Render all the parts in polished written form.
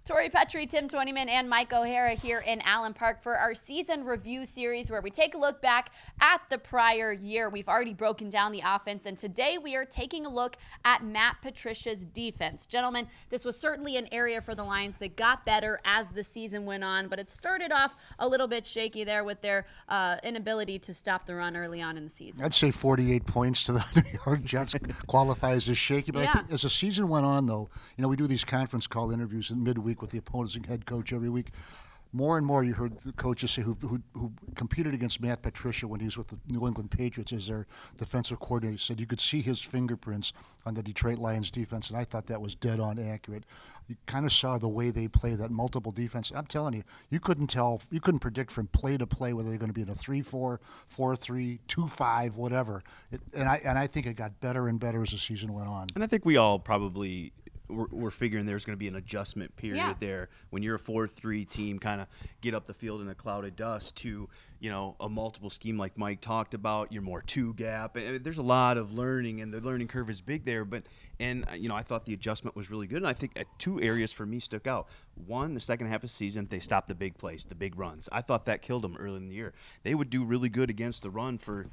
Tori Petry, Twentyman and Mike O'Hara here in Allen Park for our season review series where we take a look back at the prior year. We've already broken down the offense, and today we are taking a look at Matt Patricia's defense. Gentlemen, this was certainly an area for the Lions that got better as the season went on, but it started off a little bit shaky there with their inability to stop the run early on in the season. I'd say 48 points to the New York Jets qualifies as shaky, but Yeah. I think as the season went on, though, we do these conference call interviews in midweek with the opposing head coach every week. More and more you heard the coaches say who competed against Matt Patricia when he was with the New England Patriots as their defensive coordinator, said you could see his fingerprints on the Detroit Lions defense, and I thought that was dead on accurate. You kind of saw the way they play that multiple defense. I'm telling you, you couldn't predict from play to play whether they're going to be in a 3-4, 4-3, 2-5, whatever. And I think it got better and better as the season went on. And I think we all probably we're figuring there's going to be an adjustment period there when you're a 4-3 team, kind of get up the field in a cloud of dust to, a multiple scheme like Mike talked about. You're more two-gap. There's a lot of learning, and the learning curve is big there. I thought the adjustment was really good, and I think two areas for me stuck out. One, the second half of the season, they stopped the big plays, the big runs. I thought that killed them early in the year. They would do really good against the run for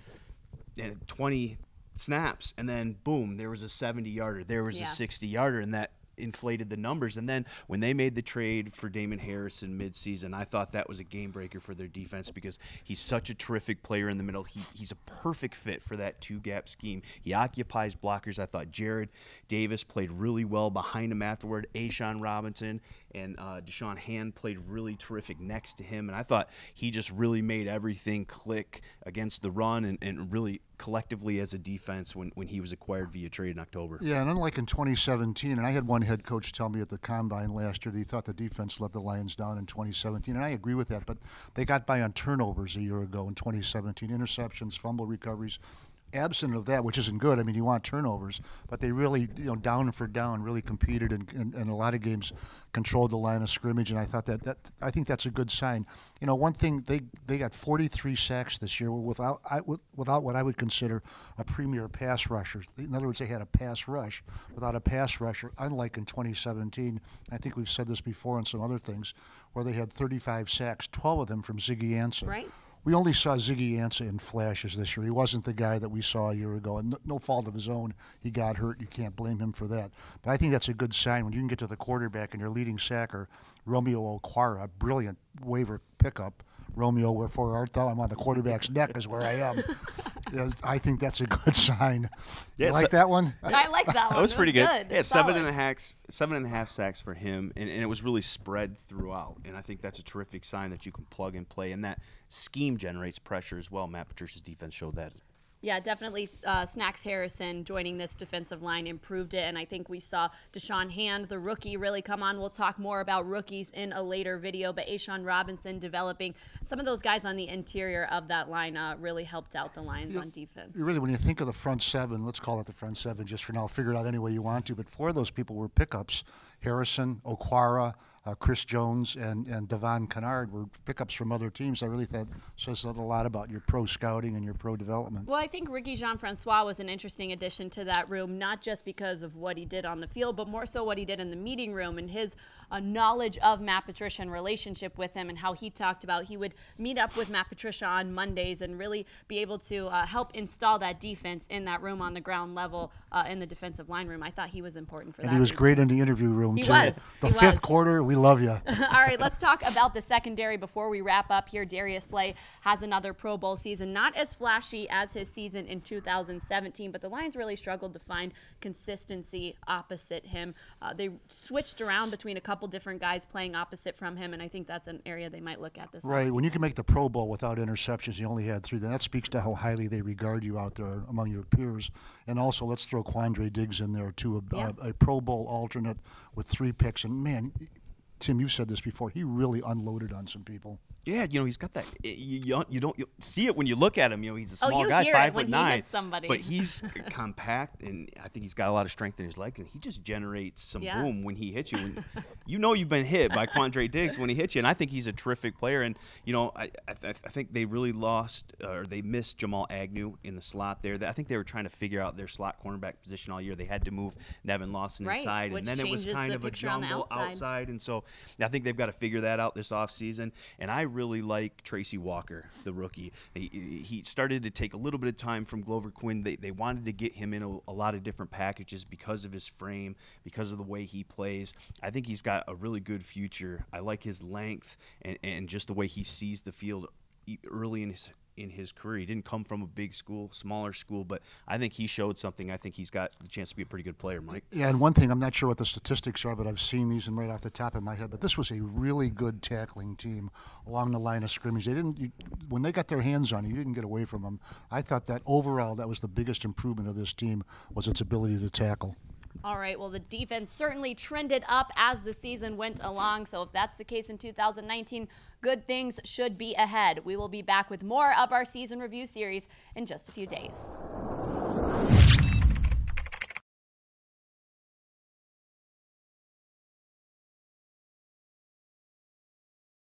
20 snaps, and then boom, there was a 70-yarder, there was a 60-yarder, and that inflated the numbers. And then when they made the trade for Damon Harrison midseason, I thought that was a game breaker for their defense because he's such a terrific player in the middle. He's a perfect fit for that two-gap scheme. He occupies blockers. I thought Jared Davis played really well behind him afterward. A'Shawn Robinson and Deshaun Hand played really terrific next to him, and I thought he just really made everything click against the run and really collectively as a defense when he was acquired via trade in October. Yeah, and unlike in 2017, and I had one head coach tell me at the Combine last year that he thought the defense let the Lions down in 2017, and I agree with that, but they got by on turnovers a year ago in 2017, interceptions, fumble recoveries. Absent of that, which isn't good, you want turnovers, but they really, down for down, really competed and a lot of games controlled the line of scrimmage, and I thought I think that's a good sign. One thing, they got 43 sacks this year without what I would consider a premier pass rusher. In other words, they had a pass rush without a pass rusher, unlike in 2017. I think we've said this before on some other things, where they had 35 sacks, 12 of them from Ziggy Ansah. Right. We only saw Ziggy Ansah in flashes this year. He wasn't the guy that we saw a year ago, and no fault of his own. He got hurt. You can't blame him for that. But I think that's a good sign when you can get to the quarterback and your leading sacker, Romeo Okwara, a brilliant waiver pickup. Romeo, wherefore art thou? I'm on the quarterback's neck is where I am. I think that's a good sign. Yeah, you like that one? I like that one. That was pretty good. Yeah, Solid. 7.5 sacks for him, and it was really spread throughout. And I think that's a terrific sign that you can plug and play, and that scheme generates pressure as well. Matt Patricia's defense showed that. Yeah, definitely Snacks Harrison joining this defensive line improved it, and I think we saw Deshaun Hand, the rookie, really come on. We'll talk more about rookies in a later video, but A'Shawn Robinson developing. Some of those guys on the interior of that line really helped out the Lions on defense. Really, when you think of the front seven, let's call it the front seven just for now, figure it out any way you want to, but four of those people were pickups. Harrison, Okwara, Chris Jones, and Devon Kennard were pickups from other teams. I really thought says a lot about your pro scouting and your pro development. Well, I think Ricky Jean-Francois was an interesting addition to that room, not just because of what he did on the field, but more so what he did in the meeting room and his knowledge of Matt Patricia and relationship with him, and how he talked about he would meet up with Matt Patricia on Mondays and really be able to help install that defense in that room on the ground level in the defensive line room. I thought he was important for that. And he was reason. great in the interview room, He too. was. The fifth quarter, we love you. All right, let's talk about the secondary before we wrap up here. Darius Slay has another Pro Bowl season, not as flashy as his season in 2017, but the Lions really struggled to find consistency opposite him. They switched around between a couple different guys playing opposite from him, and I think that's an area they might look at this Right, offseason. when you can make the Pro Bowl without interceptions, you only had 3, then that speaks to how highly they regard you out there among your peers. And also, let's throw Quandre Diggs in there, too, a Pro Bowl alternate with 3 picks. And, man, Tim, you've said this before. He really unloaded on some people. Yeah, he's got that. You don't see it when you look at him. He's a small guy, hear 5'9", it when he hits somebody. but he's compact, and I think he's got a lot of strength in his leg, and he just generates some boom when he hits you. You've been hit by Quandre Diggs when he hits you, and I think he's a terrific player. And I think they really they missed Jamal Agnew in the slot there. I think they were trying to figure out their slot cornerback position all year. They had to move Nevin Lawson inside, and then it was kind of a jungle outside. And so I think they've got to figure that out this offseason. And I really like Tracy Walker, the rookie. He started to take a little bit of time from Glover Quinn. They wanted to get him in a lot of different packages because of his frame, because of the way he plays. I think he's got a really good future. I like his length and just the way he sees the field early in his career. He didn't come from a big school, smaller school, but I think he showed something. I think he's got the chance to be a pretty good player, Mike. Yeah, and one thing, I'm not sure what the statistics are, but I've seen these and right off the top of my head, but this was a really good tackling team along the line of scrimmage. When they got their hands on you didn't get away from them. I thought that overall that was the biggest improvement of this team was its ability to tackle. All right, well, the defense certainly trended up as the season went along, so if that's the case in 2019, good things should be ahead. We will be back with more of our season review series in just a few days.